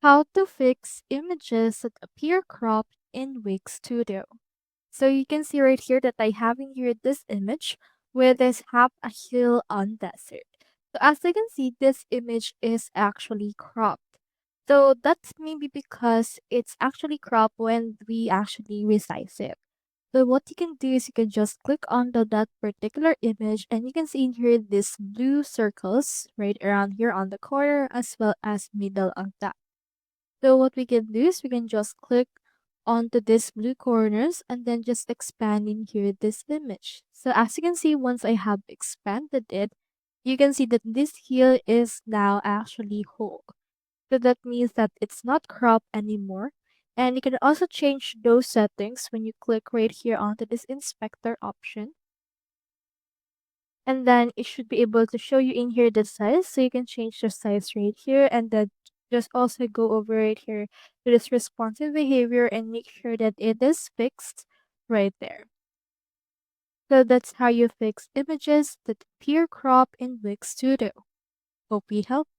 How to fix images that appear cropped in Wix Studio. So you can see right here that I have in here this image where there's half a hill on desert. So as you can see, this image is actually cropped. So that's maybe because it's actually cropped when we actually resize it. So what you can do is you can just click on that particular image and you can see in here these blue circles right around here on the corner as well as middle of that. So what we can do is we can just click onto these blue corners and then just expand in here this image. So as you can see, once I have expanded it, you can see that this here is now actually whole. So that means that it's not cropped anymore. And you can also change those settings when you click right here onto this inspector option. And then it should be able to show you in here the size. So you can change the size right here and then just also go over right here to this responsive behavior and make sure that it is fixed right there. So that's how you fix images that appear crop in Wix Studio. Hope we helped.